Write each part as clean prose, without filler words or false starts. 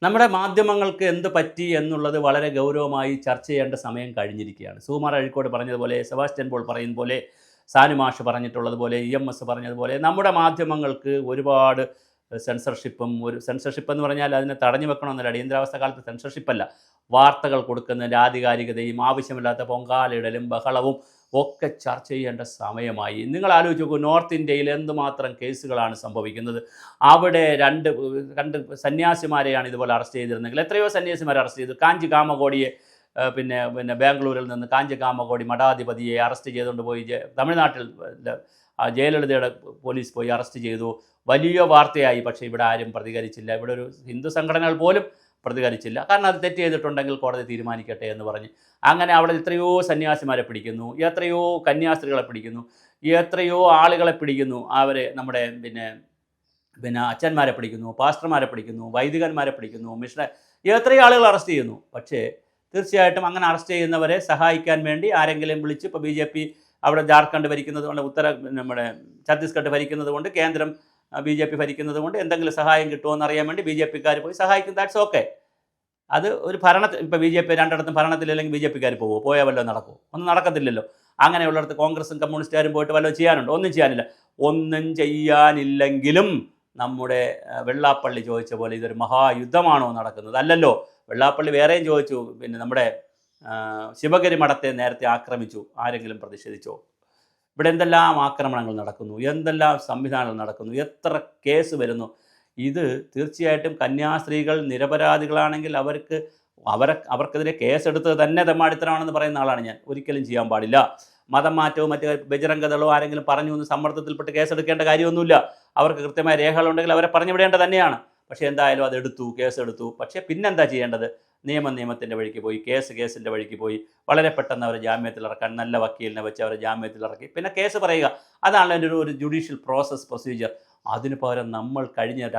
നമ്മുടെ മാധ്യമങ്ങൾക്ക് എന്ത് പറ്റി എന്നുള്ളത് വളരെ ഗൗരവമായി ചർച്ച ചെയ്യേണ്ട സമയം കഴിഞ്ഞിരിക്കുകയാണ്. സുകുമാർ അഴീക്കോട് പറഞ്ഞതുപോലെ, സെബാസ്റ്റ്യൻ പോൾ പറയുന്ന പോലെ, സാനു മാഷ് പറഞ്ഞിട്ടുള്ളതുപോലെ, EMS പറഞ്ഞതുപോലെ നമ്മുടെ മാധ്യമങ്ങൾക്ക് ഒരുപാട് സെൻസർഷിപ്പും, ഒരു സെൻസർഷിപ്പ് എന്ന് പറഞ്ഞാൽ അതിനെ തടഞ്ഞു വെക്കണമെന്നല്ല, അടിയന്തരാവസ്ഥ കാലത്ത് സെൻസർഷിപ്പല്ല, വാർത്തകൾ കൊടുക്കുന്നതിൻ്റെ ആധികാരികതയും ആവശ്യമില്ലാത്ത പൊങ്കാലയിടലും ബഹളവും ഒക്കെ ചർച്ച ചെയ്യേണ്ട സമയമായി. നിങ്ങൾ ആലോചിച്ച് നോക്കൂ, നോർത്ത് ഇന്ത്യയിൽ എന്തുമാത്രം കേസുകളാണ് സംഭവിക്കുന്നത്. അവിടെ രണ്ട് സന്യാസിമാരെയാണ് ഇതുപോലെ അറസ്റ്റ് ചെയ്തിരുന്നെങ്കിൽ എത്രയോ സന്യാസിമാരെ അറസ്റ്റ് ചെയ്തു. കാഞ്ചി കാമകോടിയെ പിന്നെ ബാംഗ്ലൂരിൽ നിന്ന് കാഞ്ചി കാമകോടി മഠാധിപതിയെ അറസ്റ്റ് ചെയ്തുകൊണ്ട് പോയി തമിഴ്നാട്ടിൽ ജയലളിതയുടെ പോലീസ് പോയി അറസ്റ്റ് ചെയ്തു. വലിയ വാർത്തയായി. പക്ഷേ ഇവിടെ ആരും പ്രതികരിച്ചില്ല. ഇവിടെ ഒരു ഹിന്ദു സംഘടനകൾ പോലും പ്രതികരിച്ചില്ല. കാരണം അത് തെറ്റ് ചെയ്തിട്ടുണ്ടെങ്കിൽ കോടതി തീരുമാനിക്കട്ടെ എന്ന് പറഞ്ഞ്. അങ്ങനെ അവിടെ എത്രയോ സന്യാസിമാരെ പിടിക്കുന്നു, എത്രയോ കന്യാസ്ത്രീകളെ പിടിക്കുന്നു, എത്രയോ ആളുകളെ പിടിക്കുന്നു. അവരെ നമ്മുടെ പിന്നെ അച്ഛന്മാരെ പിടിക്കുന്നു, പാസ്റ്റർമാരെ പിടിക്കുന്നു, വൈദികന്മാരെ പിടിക്കുന്നു, എത്രയോ ആളുകൾ അറസ്റ്റ് ചെയ്യുന്നു. പക്ഷേ തീർച്ചയായിട്ടും അങ്ങനെ അറസ്റ്റ് ചെയ്യുന്നവരെ സഹായിക്കാൻ വേണ്ടി ആരെങ്കിലും വിളിച്ച്, ഇപ്പോൾ BJP അവിടെ ജാർഖണ്ഡ് ഭരിക്കുന്നത് കൊണ്ട്, നമ്മുടെ ഛത്തീസ്ഗഡ് ഭരിക്കുന്നത് കൊണ്ട്, കേന്ദ്രം BJP ഭരിക്കുന്നത് കൊണ്ട് എന്തെങ്കിലും സഹായം കിട്ടുമോ എന്നറിയാൻ വേണ്ടി BJPക്കാർ പോയി സഹായിക്കും. That's okay. അത് ഒരു ഇപ്പോൾ BJP രണ്ടിടത്തും ഭരണത്തിലില്ലെങ്കിൽ BJPക്കാർ പോയാൽ വല്ലതും നടക്കുമോ? ഒന്നും നടക്കത്തില്ലല്ലോ. അങ്ങനെയുള്ളിടത്ത് കോൺഗ്രസും കമ്മ്യൂണിസ്റ്റുകാരും പോയിട്ട് വല്ലതും ചെയ്യാനുണ്ടോ? ഒന്നും ചെയ്യാനില്ല. ഒന്നും ചെയ്യാനില്ലെങ്കിലും നമ്മുടെ വെള്ളാപ്പള്ളി ചോദിച്ച പോലെ ഇതൊരു മഹായുദ്ധമാണോ നടക്കുന്നത്? അല്ലല്ലോ. വെള്ളാപ്പള്ളി വേറെയും ചോദിച്ചു, നമ്മുടെ ശിവഗിരി മഠത്തെ നേരത്തെ ആക്രമിച്ചു, ആരെങ്കിലും പ്രതിഷേധിച്ചോ? ഇവിടെ എന്തെല്ലാം ആക്രമണങ്ങൾ നടക്കുന്നു, എന്തെല്ലാം സംവിധാനങ്ങൾ നടക്കുന്നു, എത്ര കേസ് വരുന്നു. ഇത് തീർച്ചയായിട്ടും കന്യാസ്ത്രീകൾ നിരപരാധികളാണെങ്കിൽ അവർക്കെതിരെ കേസെടുത്തത് തന്നെ തെമ്മാടിത്തരമാണെന്ന് പറയുന്ന ആളാണ് ഞാൻ. ഒരിക്കലും ചെയ്യാൻ പാടില്ല. മതം മാറ്റവും മറ്റ് ബജറംഗദളോ ആരെങ്കിലും പറഞ്ഞു എന്ന് സമ്മർദ്ദത്തിൽപ്പെട്ട് കേസെടുക്കേണ്ട കാര്യമൊന്നുമില്ല. അവർക്ക് കൃത്യമായ രേഖകളുണ്ടെങ്കിൽ അവരെ പറഞ്ഞു വിടേണ്ടത് തന്നെയാണ്. പക്ഷേ എന്തായാലും അതെടുത്തു, കേസെടുത്തു. പക്ഷേ പിന്നെന്താ ചെയ്യേണ്ടത്? നിയമത്തിൻ്റെ വഴിക്ക് പോയി, കേസിൻ്റെ വഴിക്ക് പോയി വളരെ പെട്ടെന്ന് അവരെ ജാമ്യത്തിലിറക്കാൻ നല്ല വക്കീലിനെ വെച്ച് അവരെ ജാമ്യത്തിലിറക്കി പിന്നെ കേസ് പറയുക. അതാണ് എൻ്റെ ഒരു ജുഡീഷ്യൽ പ്രൊസീജിയർ. അതിന് പകരം നമ്മൾ കഴിഞ്ഞ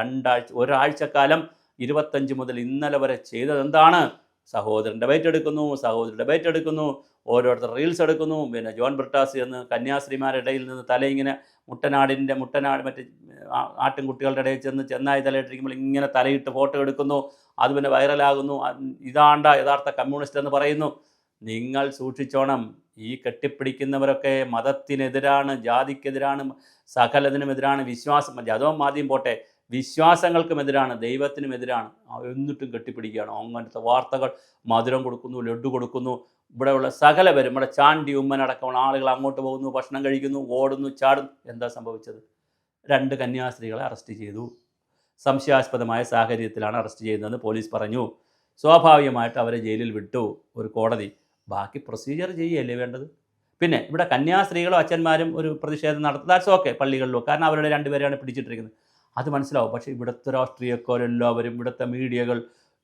ഒരാഴ്ചക്കാലം 25 മുതൽ ഇന്നലെ വരെ ചെയ്തത് എന്താണ്? സഹോദരൻ്റെ ബൈറ്റ് എടുക്കുന്നു, ഓരോരുത്തർ റീൽസ് എടുക്കുന്നു. ജോൺ ബ്രിട്ടാസ് എന്ന് കന്യാസ്ത്രീമാരുടെ ഇടയിൽ നിന്ന് തലയിങ്ങനെ മുട്ടനാട് മറ്റ് ആട്ടിൻകുട്ടികളുടെ ഇടയിൽ ചെന്നായി തലയിട്ടിരിക്കുമ്പോൾ ഇങ്ങനെ തലയിട്ട് ഫോട്ടോ എടുക്കുന്നു. അത് വൈറലാകുന്നു. ഇതാണ്ട യഥാർത്ഥ കമ്മ്യൂണിസ്റ്റ് എന്ന് പറയുന്നു. നിങ്ങൾ സൂക്ഷിച്ചോണം. ഈ കെട്ടിപ്പിടിക്കുന്നവരൊക്കെ മതത്തിനെതിരാണ്, ജാതിക്കെതിരാണ്, സകലതിനുമെതിരാണ്. ജാതവും മാതിയും പോട്ടെ, വിശ്വാസങ്ങൾക്കുമെതിരാണ്, ദൈവത്തിനുമെതിരാണ്. എന്നിട്ടും കെട്ടിപ്പിടിക്കുകയാണ്. അങ്ങനത്തെ വാർത്തകൾ. മധുരം കൊടുക്കുന്നു, ലഡ്ഡു കൊടുക്കുന്നു. ഇവിടെയുള്ള സകലവരും, ഇവിടെ ചാണ്ടി ഉമ്മനടക്കമുള്ള ആളുകൾ അങ്ങോട്ട് പോകുന്നു, ഭക്ഷണം കഴിക്കുന്നു, ഓടുന്നു, ചാടുന്നു. എന്താ സംഭവിച്ചത്? 2 കന്യാസ്ത്രീകളെ അറസ്റ്റ് ചെയ്തു. സംശയാസ്പദമായ സാഹചര്യത്തിലാണ് അറസ്റ്റ് ചെയ്യുന്നതെന്ന് പോലീസ് പറഞ്ഞു. സ്വാഭാവികമായിട്ട് അവരെ ജയിലിൽ വിട്ടു ഒരു കോടതി. ബാക്കി പ്രൊസീജിയർ ചെയ്യുകയല്ലേ വേണ്ടത്? പിന്നെ ഇവിടെ കന്യാസ്ത്രീകളോ അച്ഛന്മാരും ഒരു പ്രതിഷേധം നടത്തും, ദാറ്റ്സ് ഓക്കെ, പള്ളികളിലോ. കാരണം അവരുടെ 2 പേരെയാണ് പിടിച്ചിട്ടിരിക്കുന്നത്. അത് മനസ്സിലാവും. പക്ഷേ ഇവിടുത്തെ രാഷ്ട്രീയക്കാരെല്ലാവരും, ഇവിടുത്തെ മീഡിയകൾ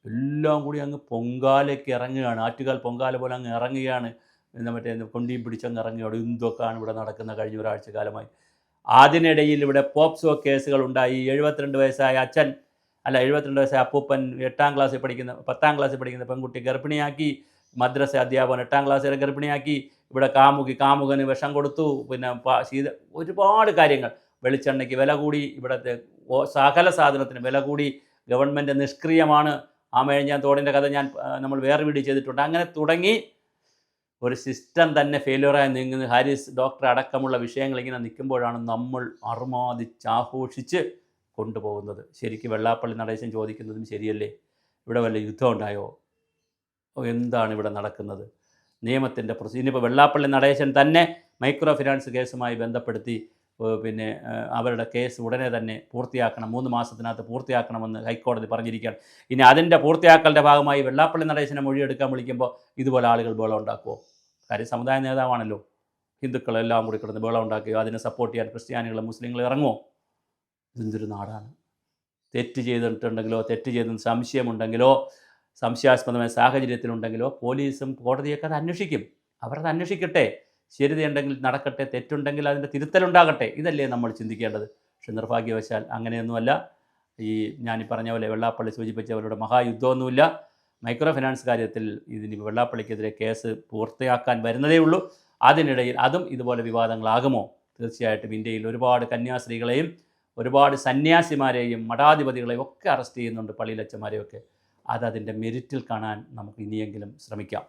എല്ലാം കൂടി അങ്ങ് പൊങ്കാലയ്ക്ക് ഇറങ്ങുകയാണ്. ആറ്റുകാൽ പൊങ്കാല പോലെ അങ്ങ് ഇറങ്ങുകയാണ്. കൊണ്ടിയും പിടിച്ചങ്ങ് ഇറങ്ങുകയാണ്. എന്തൊക്കെയാണ് ഇവിടെ നടക്കുന്ന കഴിഞ്ഞ ഒരാഴ്ച കാലമായി. അതിനിടയിൽ ഇവിടെ പോക്സോ കേസുകൾ ഉണ്ടായി. 72 വയസ്സായ അച്ഛൻ, 72 വയസ്സായ അപ്പൂപ്പൻ 10ാം ക്ലാസ്സിൽ പഠിക്കുന്ന പെൺകുട്ടി ഗർഭിണിയാക്കി. മദ്രസ അധ്യാപകൻ 8ാം ക്ലാസ് വരെ ഗർഭിണിയാക്കി. ഇവിടെ കാമുകന് വിഷം കൊടുത്തു. ഒരുപാട് കാര്യങ്ങൾ. വെളിച്ചെണ്ണയ്ക്ക് വില കൂടി, ഇവിടുത്തെ സകല സാധനത്തിന് വില കൂടി. ഗവൺമെൻറ് നിഷ്ക്രിയമാണ്. ആമേഴിഞ്ഞാൻ തോടിൻ്റെ കഥ നമ്മൾ വേറെ വീഡിയോ ചെയ്തിട്ടുണ്ട്. അങ്ങനെ തുടങ്ങി ഒരു സിസ്റ്റം തന്നെ ഫെയിലിയറായി നീങ്ങുന്ന ഹാരിസ് ഡോക്ടർ അടക്കമുള്ള വിഷയങ്ങൾ ഇങ്ങനെ നിൽക്കുമ്പോഴാണ് നമ്മൾ അറുമാദിച്ചാഘോഷിച്ച് കൊണ്ടുപോകുന്നത്. ശരിക്കും വെള്ളാപ്പള്ളി നടേശൻ ചോദിക്കുന്നതും ശരിയല്ലേ? ഇവിടെ വല്ല യുദ്ധം ഉണ്ടായോ? എന്താണ് ഇവിടെ നടക്കുന്നത്? നിയമത്തിൻ്റെ ഇനിയിപ്പോൾ വെള്ളാപ്പള്ളി നടേശൻ തന്നെ മൈക്രോ ഫിനാൻസ് കേസുമായി ബന്ധപ്പെടുത്തി അവരുടെ കേസ് ഉടനെ തന്നെ പൂർത്തിയാക്കണം, 3 മാസത്തിനകത്ത് പൂർത്തിയാക്കണമെന്ന് ഹൈക്കോടതി പറഞ്ഞിരിക്കുകയാണ്. ഇനി അതിൻ്റെ പൂർത്തിയാക്കലിൻ്റെ ഭാഗമായി വെള്ളാപ്പള്ളി നടേശനെ മൊഴിയെടുക്കാൻ വിളിക്കുമ്പോൾ ഇതുപോലെ ആളുകൾ ബഹളം ഉണ്ടാക്കുമോ? കാര്യം സമുദായ നേതാവാണല്ലോ. ഹിന്ദുക്കളെല്ലാം കൂടി കിടന്ന് ബഹളം ഉണ്ടാക്കുകയോ അതിനെ സപ്പോർട്ട് ചെയ്യാൻ ക്രിസ്ത്യാനികളും മുസ്ലിങ്ങളും ഇറങ്ങുമോ? ഇതെന്തൊരു നാടാണ്! തെറ്റ് ചെയ്തിട്ടുണ്ടെങ്കിലോ, തെറ്റ് ചെയ്തെന്ന് സംശയമുണ്ടെങ്കിലോ, സംശയാസ്പദമായ സാഹചര്യത്തിലുണ്ടെങ്കിലോ പോലീസും കോടതിയൊക്കെ അത് അന്വേഷിക്കും. അവരത് അന്വേഷിക്കട്ടെ. ശരിതയുണ്ടെങ്കിൽ നടക്കട്ടെ, തെറ്റുണ്ടെങ്കിൽ അതിൻ്റെ തിരുത്തലുണ്ടാകട്ടെ. ഇതല്ലേ നമ്മൾ ചിന്തിക്കേണ്ടത്. പക്ഷെ നിർഭാഗ്യവശാൽ അങ്ങനെയൊന്നുമല്ല. ഞാനീ പറഞ്ഞ പോലെ വെള്ളാപ്പള്ളി സൂചിപ്പിച്ചവരുടെ മഹായുദ്ധമൊന്നുമില്ല. മൈക്രോ ഫിനാൻസ് കാര്യത്തിൽ ഇതിന് വെള്ളാപ്പള്ളിക്കെതിരെ കേസ് പൂർത്തിയാക്കാൻ വരുന്നതേ ഉള്ളൂ. അതിനിടയിൽ അതും ഇതുപോലെ വിവാദങ്ങളാകുമോ? തീർച്ചയായിട്ടും ഇന്ത്യയിൽ ഒരുപാട് കന്യാസ്ത്രീകളെയും ഒരുപാട് സന്യാസിമാരെയും മഠാധിപതികളെയും ഒക്കെ അറസ്റ്റ് ചെയ്യുന്നുണ്ട്, പള്ളിയിലച്ചന്മാരെയൊക്കെ. അതതിൻ്റെ മെരിറ്റിൽ കാണാൻ നമുക്ക് ഇനിയെങ്കിലും ശ്രമിക്കാം.